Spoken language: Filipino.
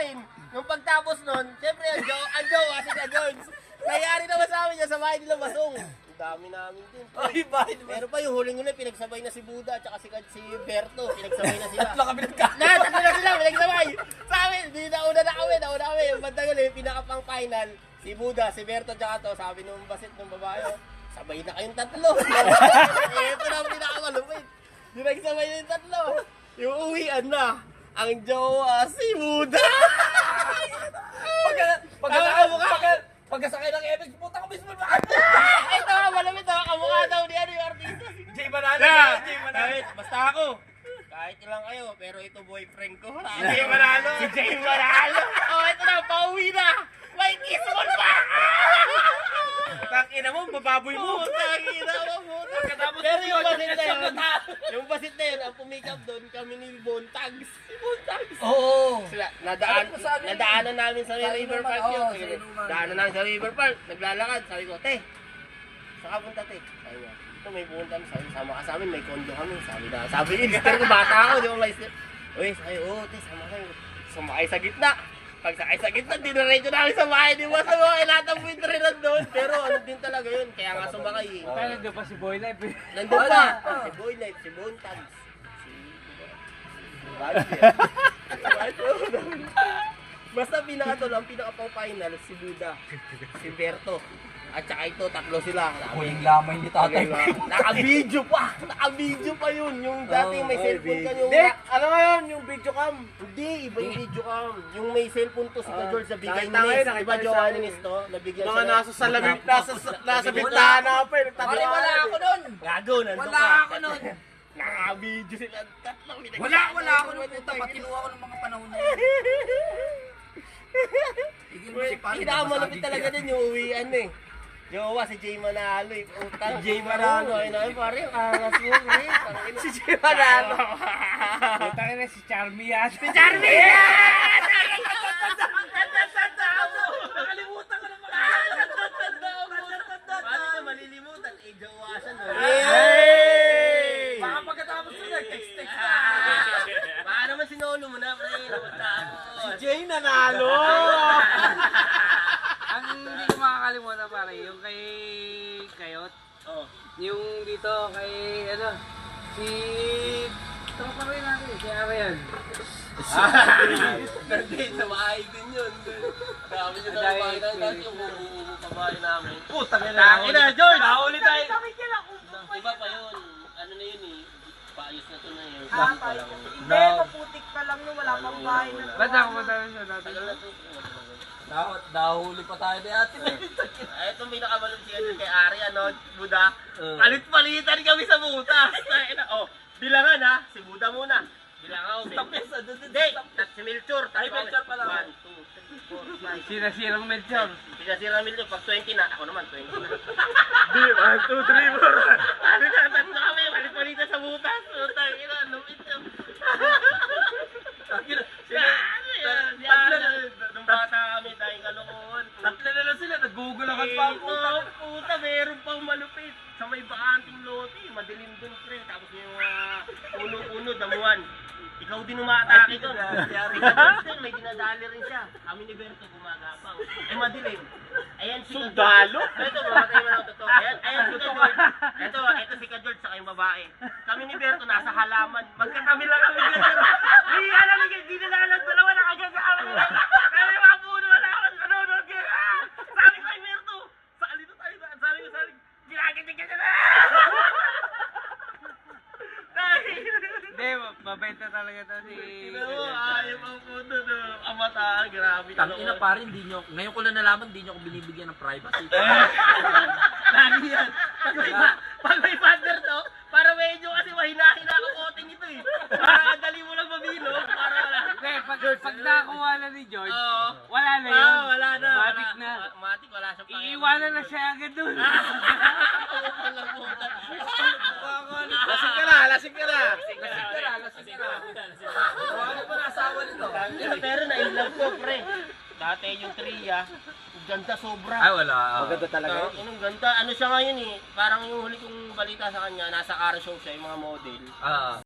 namin. Nung pagtapos nun, siyempre ang jowa si Ka George. Nangyari naman sa amin niya sa bahay nila Basong. Ang dami namin din. Ay, bakit? Meron pa yung huling-huli, pinagsabay na si Buda at saka si Berto. Pinagsabay na sila. Tatlo kami nagkakita. Tatlo na sila, pinagsabay. Sa amin, nauna na kami. Yung bandang huli, pinakapang final, si Buda, si Berto, tsaka to, sabi nung basit ng babae, sabay na kayong tatlo. Ito na ang pinakamalupit. Yung nagsabay na yung tatlo. Yung uwian na, ang jowa si Buda. Pagkasakay ng MX, puta ko mismo na. Ito nga, malamit ha, kamukha daw ni ano yung artista. Jay Manalo. Jay Manalo. Basta ako. Kahit ilang kayo, pero ito boyfriend ko. Si Jay Manalo. Si Jay Manalo. Oh, ito na, pauwi na. May kiss mo pa. Tangina mo, bababoy mo. Tangina mo. Pagkatapos Pero mo yung yun, basit na yun, nagsagot. yung basit na yun, ang pumikap doon, kami ni Bontags. Si Bontags. Oo. Sila, nadaanan namin sa Sa River inuman, Park oo, yun. sa inuman. Daanan namin sa River Park, naglalakad. Sabi ko, te, saan ka punta, te? Sabi niya, ito may punta. Sabi, sama ka sa amin, may kondo kami. Sabi niya, mister ko, bata ako, di ko ma-mister. Uy, sabi, oo, te, sama kayo. Sumakay sa gitna. Pag sakay sa gitna, dinaretso namin sa bahay. Di ba sa mga ilatang winter rin nandun. Pero ano din talaga yun, kaya nga sumakay eh. Kaya nandun pa si Boy Life eh. Nandun pa, si Boy Life, si Bontags, basta pinakatol, ang pinakapang final, si Buda, si Berto, at saka ito, tatlo sila. Huling lamay ni tatay. Naka-video pa yun. Yung dating may cellphone ka yung... Hindi, ano ngayon yung video cam? Hindi, iba yung video cam. Yung may cellphone to si Ka George, nabigay ni nakita Nis. ngayon, Di nakita ba sa jowa akin ni Nis to? Nabigyan Mga siya. nasa salamin, nasa bintana pa eh. Pare, wala ako nun. Gago, nandun Wala ka. ako nun. Naka-video sila. Tatlo. Wala ako nun. Puta, patinuha ko ng mga panahon na yun. Tigil mo si pare. Pinakamalapit talaga din yung uwian eh. Jowa, si Jay Manalo eh. Utang, Jay Manalo. Ay namin pare, ang angas mo eh. Si Jay Manalo. Puta ka na si Charmy yan. Si Charlie! Nakalimutan ko ng mga Paano ka malilimutan? Eh, jowa siya no? Baka pagkatapos ko nag-text-text na. Baka naman sinolo mo na, pre. Si Jay nanalo! Ang hindi ko makakalimutan pare, yung kay Kayot, Oh. yung dito kay ano, si tropa rin natin, si Arian. Hindi, sa bahay din yun. Dami siya sa bahay namin. Yung kabahay namin. Putang ina. Taki na, George! Nahuli tayo. Iba pa yun. Ano na yun eh. Paayos na to na yun. Hindi, maputik pa lang no, wala pang bahay na. Ba't ako punta siya dati? Tagal na to. Nahuli pa tayo ni ate. Ay, itong pinakabalong siya dun kay Ari, ano, Buda. Palit-palitan kami sa butas. Oh, bilangan ha, si Buda muna. Bilangan ako. Hindi, si Melchor. Ay, Melchor pala. 1, 2, 3, 4, 5. Sinasirang Melchor. Sinasira Melchor, pag 20 na, ako naman 20 na. Di, 1, 2, 3, 4. Ano na, tatlo kami, palit-palitan sa butas. Utang, ina, lumit yun. Nung bata kami, dahil kalokohan. Tatlo na lang sila, nag-googlean pa ang puta. Puta, meron pang malupit. Sa may bakanting lote, madilim dun, pre. Tapos yung puno-puno, damuhan. Ikaw din umatake doon. May dinadali rin siya. Kami ni Berto gumagapang. Eh, madilim. Ayan si Sundalo? Ito, mamatay mo lang totoo. Ayan si Ka George. Ito si Ka George sa kayong babae. Kami ni Berto nasa halaman. Magkatabi lang kami ni Berto. Hindi alam ni hindi na lang dalawa na kagad sa amin. Kaya mga puno wala ako nanonood. Sabi ko kay Berto, sali to tayo. Sabi ko, ginagating ka na. Hindi, mabait na talaga to si... Ayaw ang puno no. Amataan, grabe. Tangina pare, hindi nyo. Ngayon ko lang nalaman, hindi nyo ako binibigyan ng privacy. Lagi yan. Pag may partner to, para medyo kasi mahina-hina ang koting ito eh. Para dali mo lang mabilog, para wala. Hindi, pag nakakuha na ni George, Oo. wala na yun. Wala na. Matik na. Matik, wala siyang pakialam. Iiwanan na siya agad dun. Lasing ka na, lasing ka na! Lasing ka na. Tawagan mo na asawa nito. Pero na-inlove ko, pre. Dati yung Tria, ganda sobra. Ay, wala. Maganda talaga yun. Anong ganda? Ano siya ngayon eh? Parang yung huli kong balita sa kanya, nasa car show siya, yung mga model.